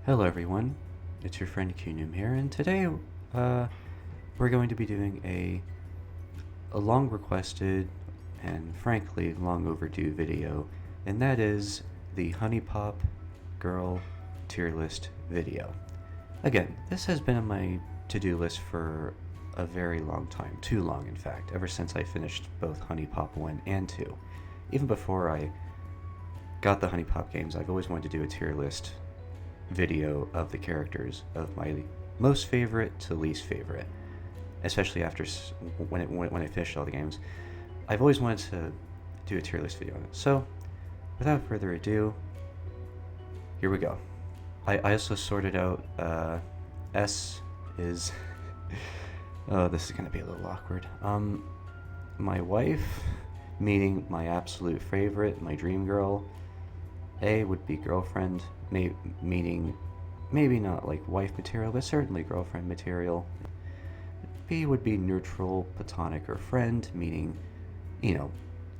Hello everyone, it's your friend Cunum here, and today we're going to be doing a long requested and frankly long overdue video, and that is the HuniePop girl tier list video. Again, this has been on my to-do list for a very long time, too long in fact, ever since I finished both HuniePop 1 and 2. Even before I got the HuniePop games, I've always wanted to do a tier list video of the characters of my most favorite to least favorite, especially after when I finished all the games. I've always wanted to do a tier list video on it. So, without further ado, here we go. I also sorted out S is oh, this is gonna be a little awkward. My wife, meaning my absolute favorite, my dream girl. A would be girlfriend, meaning maybe not like wife material, but certainly girlfriend material. B would be neutral, platonic, or friend, meaning,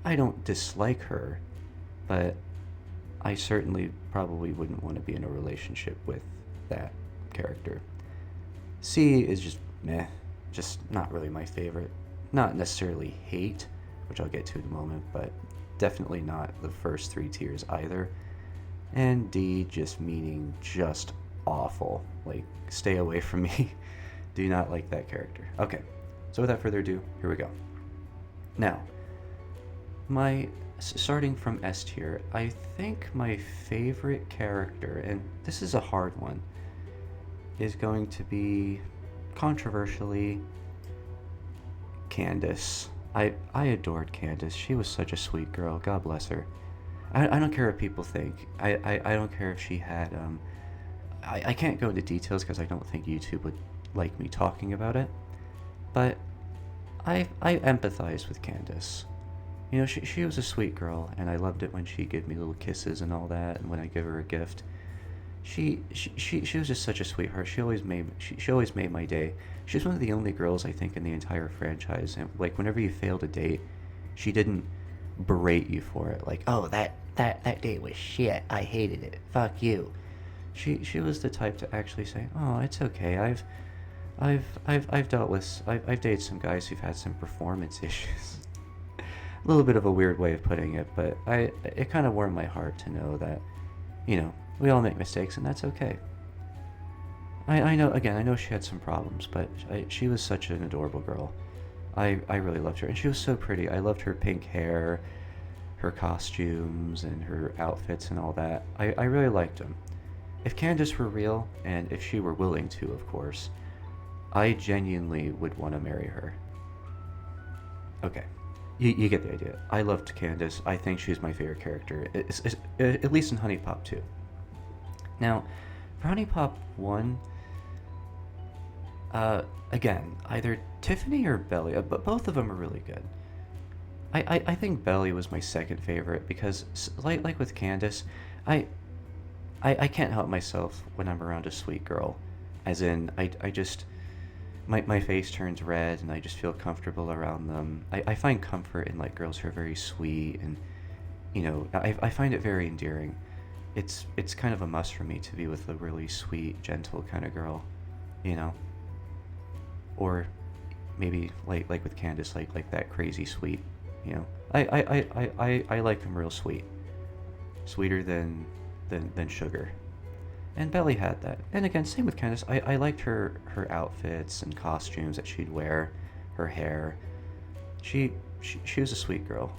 I don't dislike her, but I certainly probably wouldn't want to be in a relationship with that character. C is just meh, just not really my favorite. Not necessarily hate, which I'll get to in a moment, but definitely not the first three tiers either. And D just meaning just awful. Like, stay away from me. Do not like that character. Okay, so without further ado, here we go. Now, starting from S tier, I think my favorite character, and this is a hard one, is going to be, controversially, Candace. I adored Candace. She was such a sweet girl. God bless her. I don't care what people think. I don't care if she had, I can't go into details because I don't think YouTube would like me talking about it, but I empathize with Candace. She was a sweet girl, and I loved it when she gave me little kisses and all that, and when I give her a gift. She was just such a sweetheart. She always made my day. She was one of the only girls, I think, in the entire franchise, and like whenever you failed a date, she didn't berate you for it, like, oh, that date was shit, I hated it, fuck you. She was the type to actually say, oh, it's okay, I've dealt with, I've dated some guys who've had some performance issues. A little bit of a weird way of putting it, but it kind of warmed my heart to know that, we all make mistakes, and that's okay. I know she had some problems, but she was such an adorable girl. I really loved her, and she was so pretty. I loved her pink hair, her costumes, and her outfits and all that. I really liked them. If Candace were real, and if she were willing to, of course, I genuinely would want to marry her. Okay, you get the idea. I loved Candace. I think she's my favorite character, at least in HuniePop 2. Now, for HuniePop 1, again, either Tiffany or Belly, but both of them are really good. I think Belly was my second favorite because, like with Candace, I can't help myself when I'm around a sweet girl. As in, I just, my face turns red and I just feel comfortable around them. I find comfort in like girls who are very sweet, and, I find it very endearing. It's kind of a must for me to be with a really sweet, gentle kind of girl, or maybe like with Candace, like that crazy sweet, I like them real sweet, sweeter than sugar, and Belly had that. And again, same with Candace. I liked her outfits and costumes that she'd wear, her hair. She was a sweet girl.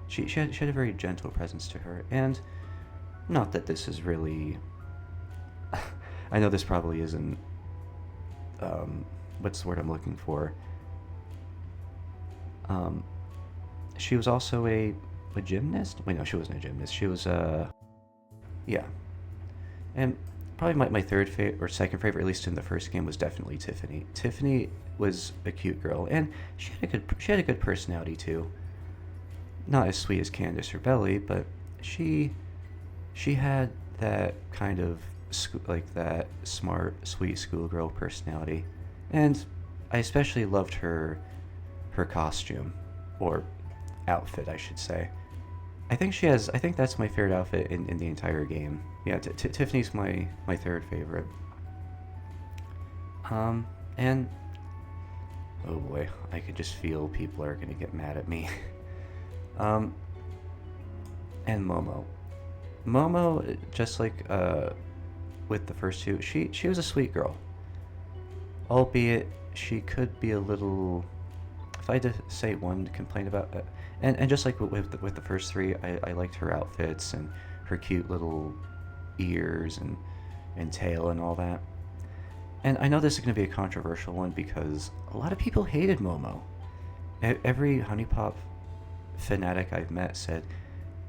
She had a very gentle presence to her, and not that this is really. I know this probably isn't. What's the word I'm looking for? She was also a gymnast? Wait, no, she wasn't a gymnast. She was, yeah. And probably my third favorite, or second favorite, at least in the first game, was definitely Tiffany. Tiffany was a cute girl, and she had a good personality too. Not as sweet as Candace or Belly, but she had that kind of, like that smart, sweet schoolgirl personality. And I especially loved her costume, or outfit, I should say. I think she has. I think that's my favorite outfit in the entire game. Yeah, Tiffany's my third favorite. And oh boy, I could just feel people are gonna get mad at me. um, and Momo, just like with the first two, she was a sweet girl. Albeit she could be a little. If I had to say one complaint about, and just like with the first three, I liked her outfits and her cute little ears and tail and all that. And I know this is going to be a controversial one because a lot of people hated Momo. Every HuniePop fanatic I've met said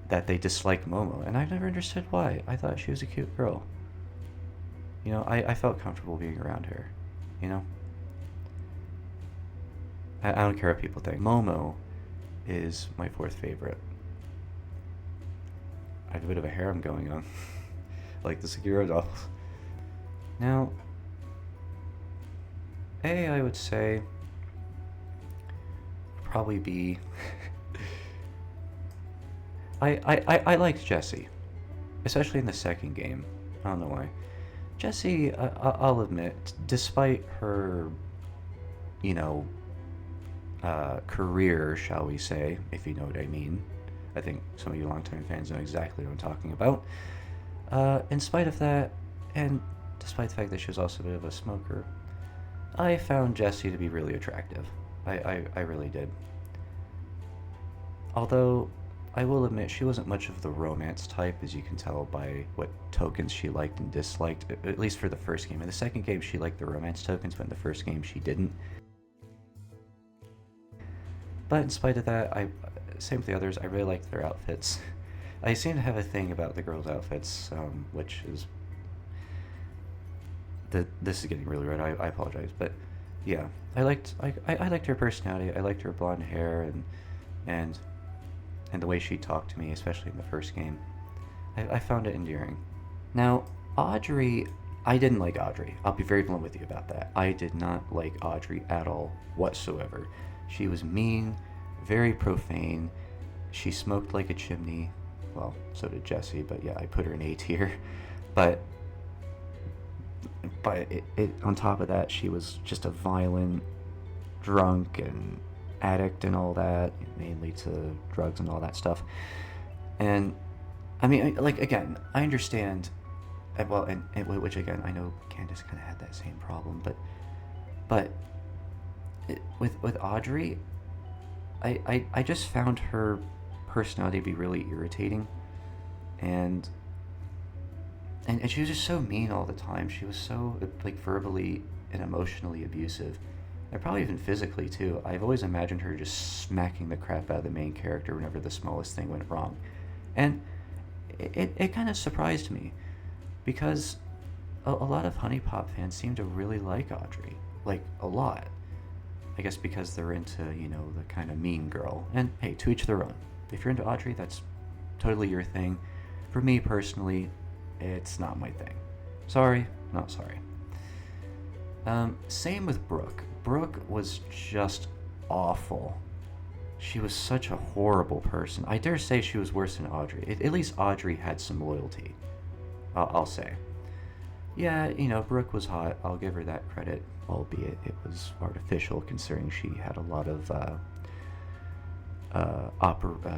that they disliked Momo, and I've never understood why. I thought she was a cute girl. You know, I felt comfortable being around her. You know? I don't care what people think. Momo is my fourth favorite. I have a bit of a harem going on. Like the Sekiro dolls. Now, I would say probably B. I liked Jessie, especially in the second game. I don't know why. Jessie, I'll admit, despite her, you know, career, shall we say, if you know what I mean. I think some of you longtime fans know exactly what I'm talking about. In spite of that, and despite the fact that she was also a bit of a smoker, I found Jessie to be really attractive. I really did. Although, I will admit she wasn't much of the romance type, as you can tell by what tokens she liked and disliked, at least for the first game. In the second game, she liked the romance tokens, but in the first game, she didn't. But in spite of that, same with the others, I really liked their outfits. I seem to have a thing about the girls' outfits, which is... This is getting really red, I apologize, but yeah. I liked her personality, I liked her blonde hair, and the way she talked to me, especially in the first game. I found it endearing. Now, Audrey, I didn't like Audrey. I'll be very blunt with you about that. I did not like Audrey at all, whatsoever. She was mean, very profane. She smoked like a chimney. Well, so did Jessie, but yeah, I put her in A tier. But on top of that, she was just a violent drunk and addict and all that, mainly to drugs and all that stuff. And I mean, like, again, I understand. Well, and which again, I know Candace kind of had that same problem, but with Audrey, I just found her personality to be really irritating, and she was just so mean all the time. She was so, like, verbally and emotionally abusive, and probably even physically too. I've always imagined her just smacking the crap out of the main character whenever the smallest thing went wrong, and it kind of surprised me, because a lot of HuniePop fans seem to really like Audrey, like, a lot. I guess because they're into, you know, the kind of mean girl. And hey, to each their own. If you're into Audrey, that's totally your thing. For me personally, it's not my thing. Sorry, not sorry. Same with Brooke. Brooke was just awful. She was such a horrible person. I dare say she was worse than Audrey. At least Audrey had some loyalty. I'll say. Yeah, you know, Brooke was hot. I'll give her that credit, albeit it was artificial, considering she had a lot of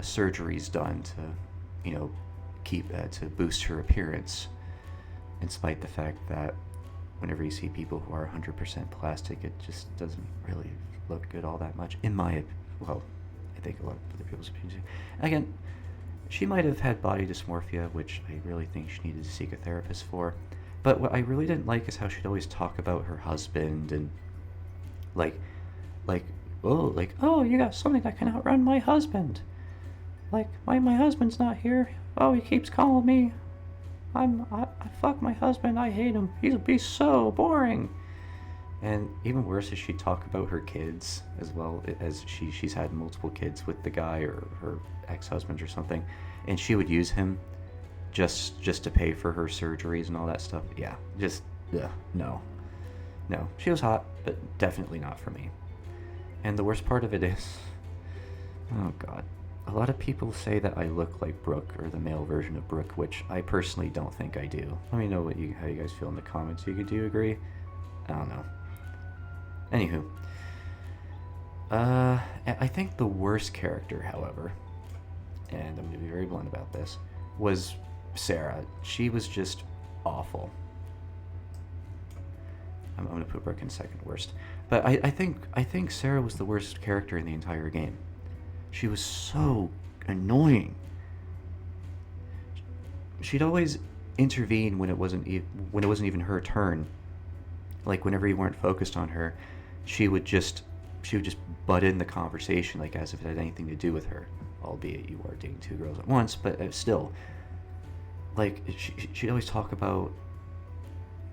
surgeries done to, you know, to boost her appearance. In spite the fact that whenever you see people who are 100% plastic, it just doesn't really look good all that much. I think a lot of other people's opinions. Again, she might have had body dysmorphia, which I really think she needed to seek a therapist for. But what I really didn't like is how she'd always talk about her husband and oh, you got something that can outrun my husband. Like, my husband's not here. Oh, he keeps calling me. I fuck my husband. I hate him. He's so boring. And even worse is she'd talk about her kids as well, as she's had multiple kids with the guy or her ex-husband or something, and she would use him just to pay for her surgeries and all that stuff. Yeah, no. She was hot, but definitely not for me. And the worst part of it is, oh god, a lot of people say that I look like Brooke, or the male version of Brooke, which I personally don't think I do. Let me know how you guys feel in the comments. Do you agree? I don't know. Anywho, I think the worst character, however, and I'm going to be very blunt about this, was Sarah. She was just awful. I'm going to put Brooke in second worst, but I think Sarah was the worst character in the entire game. She was so annoying. She'd always intervene when it wasn't even her turn. Like whenever you weren't focused on her, she would just butt in the conversation, like as if it had anything to do with her. Albeit you are dating two girls at once, but still, like she'd always talk about,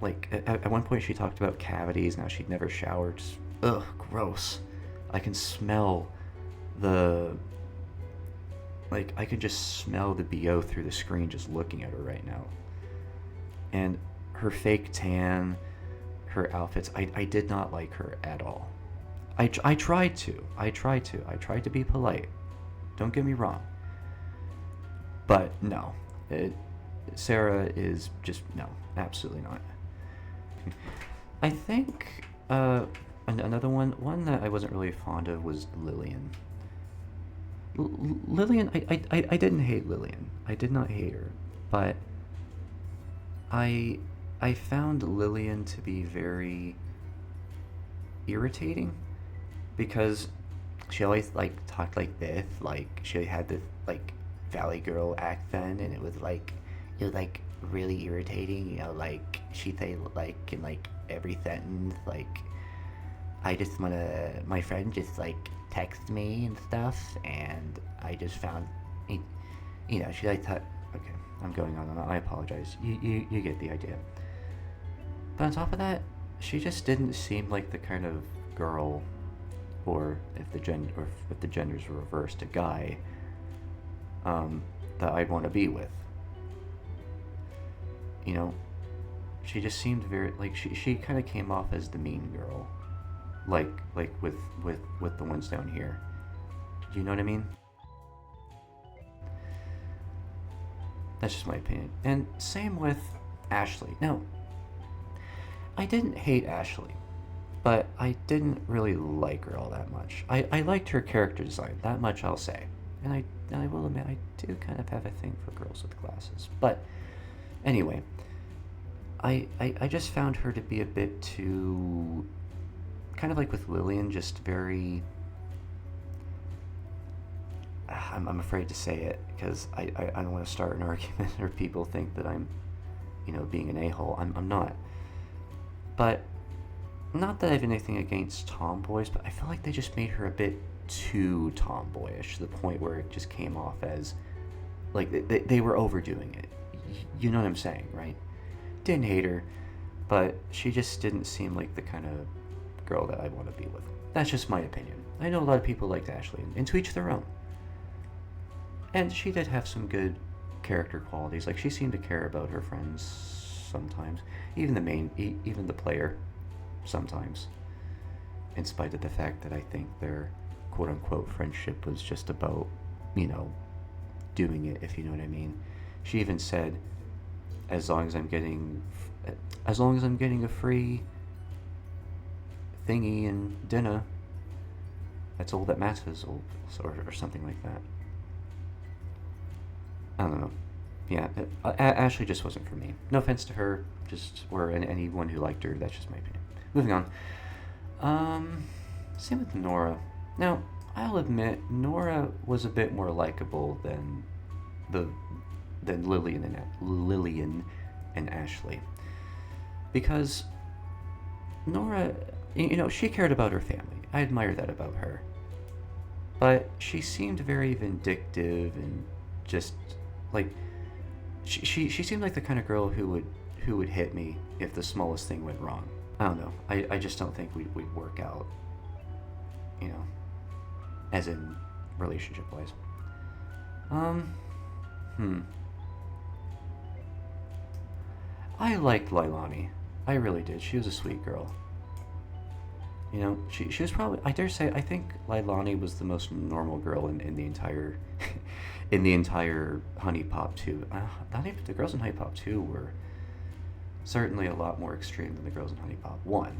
like at one point she talked about cavities. Now she'd never showered. Ugh, gross. I can smell I could just smell the BO through the screen just looking at her right now. And her fake tan, her outfits, I did not like her at all. I tried to be polite. Don't get me wrong. But no. Sarah is just, no, absolutely not. I think another one that I wasn't really fond of was Lillian. Lillian, I didn't hate Lillian. I did not hate her. But I found Lillian to be very irritating, because she always like talked like this, like she had this like Valley Girl accent, and it was like really irritating, you know, like she'd say like in like every sentence, like I just wanna, my friend just like text me and stuff, and I just found, you know, she like okay, I'm going on and on, I apologize, you get the idea. But on top of that, she just didn't seem like the kind of girl, or if the genders were reversed, a guy, that I'd want to be with. You know, she just seemed very, like, she kind of came off as the mean girl, like with the ones down here. Do you know what I mean? That's just my opinion. And same with Ashley. Now, I didn't hate Ashley, but I didn't really like her all that much. I liked her character design, that much I'll say. And I will admit, I do kind of have a thing for girls with glasses. But anyway, I just found her to be a bit too, kind of like with Lillian, just very, I'm afraid to say it, because I don't want to start an argument or people think that I'm, you know, being an a-hole. I'm not. But, not that I have anything against tomboys, but I feel like they just made her a bit too tomboyish, to the point where it just came off as, like, they were overdoing it. You know what I'm saying, right? Didn't hate her, but she just didn't seem like the kind of girl that I want to be with. That's just my opinion. I know a lot of people liked Ashley, and to each their own. And she did have some good character qualities. Like, she seemed to care about her friends sometimes, even the player sometimes, in spite of the fact that I think their quote-unquote friendship was just about, you know, doing it, if you know what I mean. She even said, as long as I'm getting a free thingy and dinner, that's all that matters, or something like that. I don't know. Yeah, Ashley just wasn't for me. No offense to her, or anyone who liked her. That's just my opinion. Moving on. Same with Nora. Now, I'll admit, Nora was a bit more likable than Lillian and Ashley, because Nora, you know, she cared about her family. I admire that about her. But she seemed very vindictive, and just like she seemed like the kind of girl who would hit me if the smallest thing went wrong. I don't know. I just don't think we'd work out, you know, as in relationship wise. I liked Leilani. I really did. She was a sweet girl. You know, she was probably, I dare say, I think Lailani was the most normal girl in the entire in the entire HuniePop 2. Not even the girls in HuniePop 2 were certainly a lot more extreme than the girls in HuniePop 1,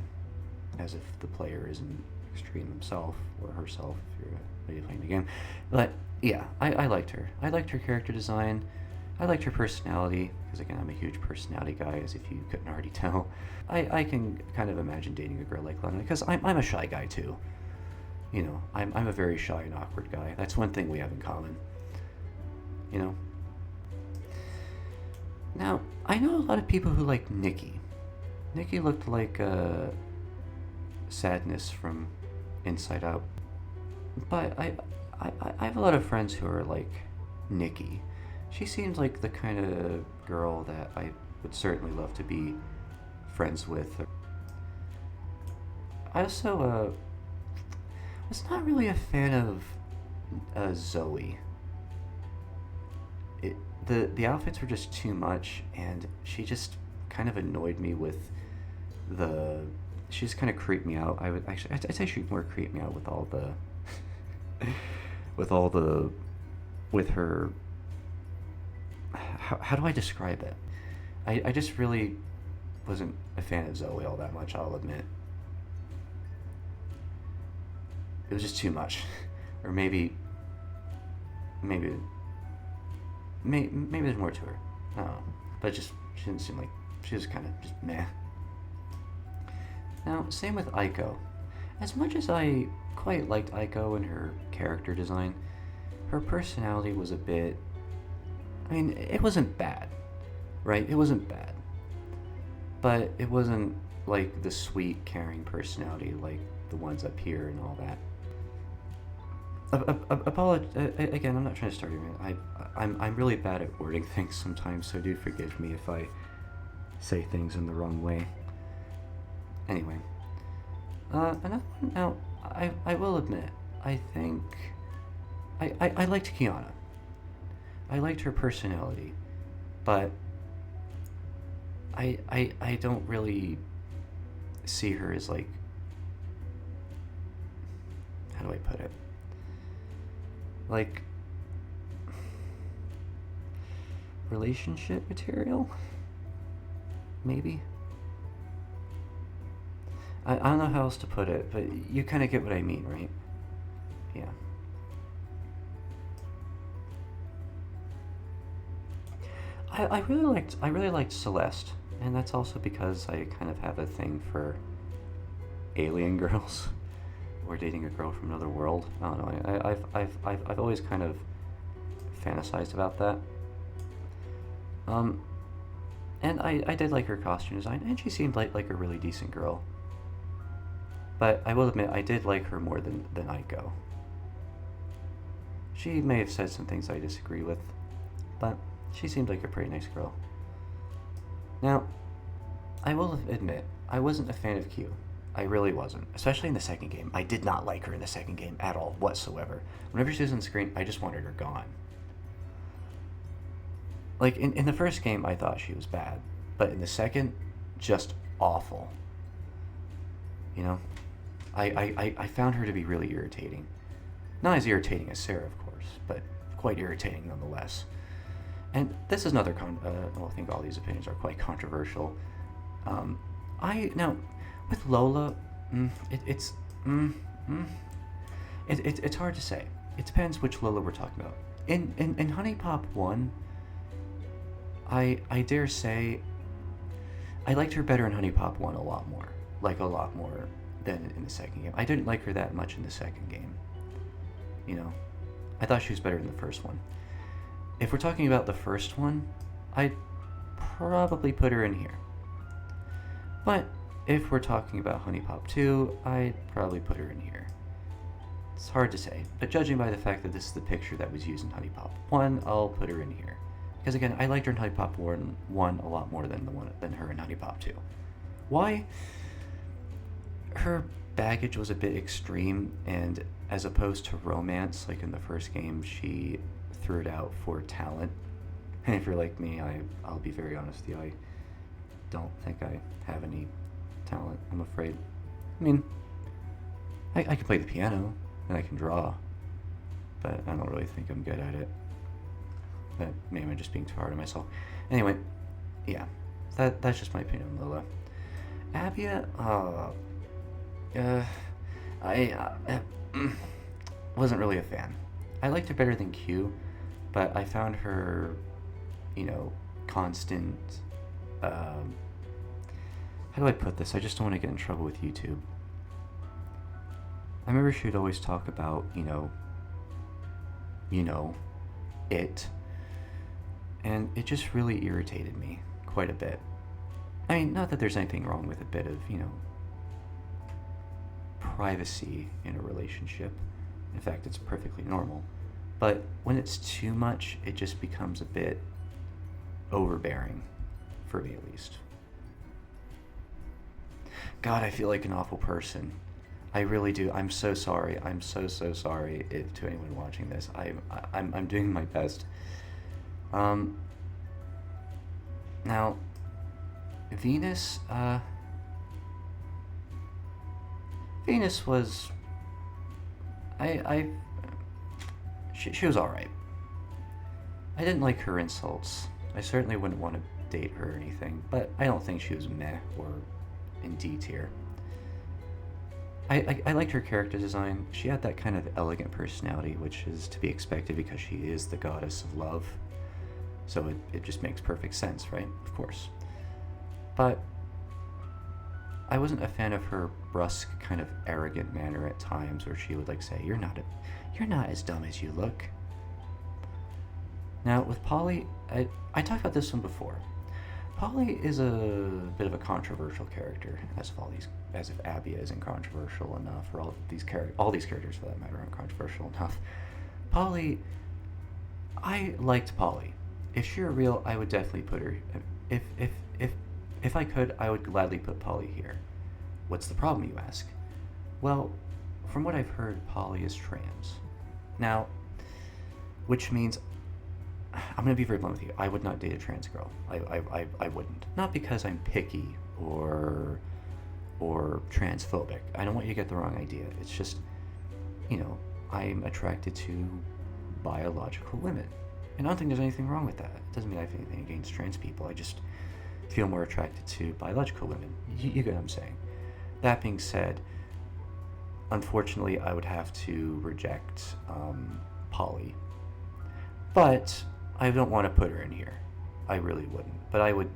as if the player isn't extreme himself or herself if you're really playing the game. But yeah, I liked her. I liked her character design. I liked her personality, because again, I'm a huge personality guy, as if you couldn't already tell. I can kind of imagine dating a girl like Lena, because I'm a shy guy too. You know, I'm a very shy and awkward guy. That's one thing we have in common. You know? Now, I know a lot of people who like Nikki. Nikki looked like Sadness from Inside Out. But I have a lot of friends who are like Nikki. She seems like the kind of girl that I would certainly love to be friends with. I also was not really a fan of Zoe. The outfits were just too much, and she just kind of annoyed me with the. She just kind of creeped me out. I'd say she more creeped me out with all the, with her. How do I describe it? I just really wasn't a fan of Zoe all that much, I'll admit. It was just too much. Or maybe there's more to her. I don't know. But she didn't seem like, she was kind of just meh. Now, same with Aiko. As much as I quite liked Aiko and her character design, her personality was a bit, I mean, it wasn't bad, right? It wasn't bad. But it wasn't like the sweet, caring personality like the ones up here and all that. Again, I'm not trying to start here. I'm really bad at wording things sometimes, so do forgive me if I say things in the wrong way. Anyway, another one. Now, I will admit, I think I liked Kiana. I liked her personality, but I don't really see her as like, how do I put it? Like, relationship material? Maybe? I don't know how else to put it, but you kind of get what I mean, right? Yeah. I really liked Celeste, and that's also because I kind of have a thing for alien girls, or dating a girl from another world. I don't know. I've always kind of fantasized about that. And I did like her costume design, and she seemed like a really decent girl. But I will admit, I did like her more than Aiko. She may have said some things I disagree with, but she seemed like a pretty nice girl. Now, I will admit, I wasn't a fan of Q. I really wasn't. Especially in the second game. I did not like her in the second game at all, whatsoever. Whenever she was on screen, I just wanted her gone. Like, in the first game, I thought she was bad. But in the second, just awful. You know? I found her to be really irritating. Not as irritating as Sarah, of course, but quite irritating nonetheless. And this is another I think all these opinions are quite controversial. Now, with Lola, it's hard to say. It depends which Lola we're talking about. In HuniePop 1, I dare say I liked her better in HuniePop 1 a lot more. Like, a lot more than in the second game. I didn't like her that much in the second game. You know? I thought she was better in the first one. If we're talking about the first one, I'd probably put her in here. But if we're talking about HuniePop 2, I'd probably put her in here. It's hard to say, but judging by the fact that this is the picture that was used in HuniePop 1, I'll put her in here. Because again, I liked her in HuniePop 1 a lot more than her in HuniePop 2. Why? Her baggage was a bit extreme, and as opposed to romance, like in the first game, she threw it out for talent. And if you're like me, I'll be very honest with you, I don't think I have any talent, I'm afraid. I mean, I can play the piano, and I can draw, but I don't really think I'm good at it. But maybe I'm just being too hard on myself. Anyway, yeah, that's just my opinion on Lola. Abia, I wasn't really a fan. I liked her better than Q, but I found her, constant. Um, how do I put this? I just don't want to get in trouble with YouTube. I remember she would always talk about, it, and it just really irritated me quite a bit. I mean, not that there's anything wrong with a bit of, privacy in a relationship. In fact, it's perfectly normal. But when it's too much, it just becomes a bit overbearing, for me at least. God, I feel like an awful person. I really do. I'm so sorry. I'm so sorry if to anyone watching this. I'm doing my best. Now, Venus. Venus was. She was all right. I didn't like her insults. I certainly wouldn't want to date her or anything, but I don't think she was meh or in D tier. I liked her character design. She had that kind of elegant personality, which is to be expected because she is the goddess of love. So it just makes perfect sense, right? Of course. But I wasn't a fan of her brusque, kind of arrogant manner at times, where she would say, "You're not as dumb as you look." Now with Polly, I talked about this one before. Polly is a bit of a controversial character, as if Abia isn't controversial enough, or all these characters for that matter aren't controversial enough. Polly, I liked Polly. If she were real, I would definitely put her. If I could, I would gladly put Polly here. What's the problem, you ask? Well, from what I've heard, Polly is trans. Now, which means, I'm going to be very blunt with you, I would not date a trans girl. I wouldn't. Not because I'm picky or transphobic. I don't want you to get the wrong idea. It's just, I'm attracted to biological women. And I don't think there's anything wrong with that. It doesn't mean I have anything against trans people. I just feel more attracted to biological women. You get what I'm saying. That being said, unfortunately, I would have to reject Polly. But I don't want to put her in here. I really wouldn't. But I would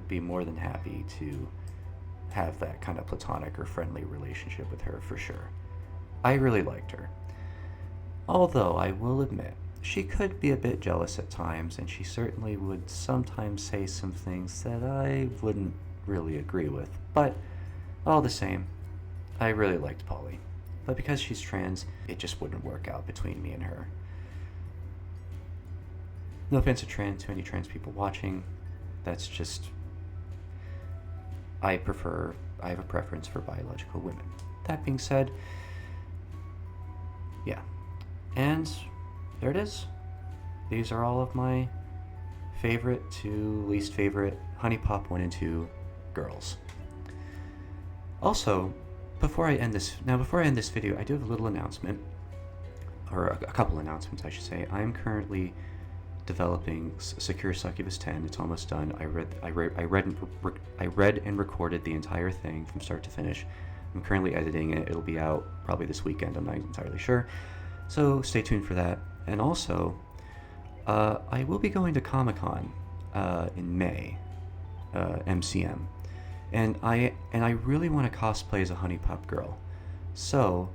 be more than happy to have that kind of platonic or friendly relationship with her for sure. I really liked her. Although I will admit, she could be a bit jealous at times, and she certainly would sometimes say some things that I wouldn't really agree with. But all the same, I really liked Polly. But because she's trans, it just wouldn't work out between me and her. No offense to any trans people watching. That's just, I have a preference for biological women. That being said, yeah. And there it is. These are all of my favorite to least favorite HuniePop 1 and 2 girls. Also, before I end this video, I do have a little announcement, or a couple announcements, I should say. I am currently developing Secure Succubus 10. It's almost done. I read and recorded the entire thing from start to finish. I'm currently editing it. It'll be out probably this weekend. I'm not entirely sure. So stay tuned for that. And also, I will be going to Comic-Con in May, MCM, and I really want to cosplay as a HuniePop girl. So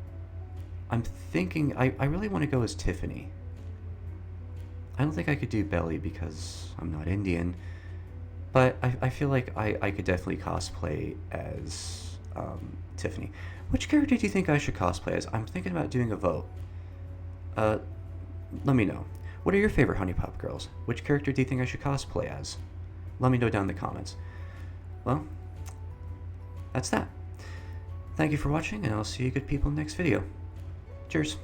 I'm thinking I really want to go as Tiffany. I don't think I could do Belly because I'm not Indian, but I feel like I could definitely cosplay as Tiffany. Which character do you think I should cosplay as? I'm thinking about doing a vote. Let me know. What are your favorite HuniePop girls? Which character do you think I should cosplay as? Let me know down in the comments. Well, that's that. Thank you for watching, and I'll see you good people in the next video. Cheers.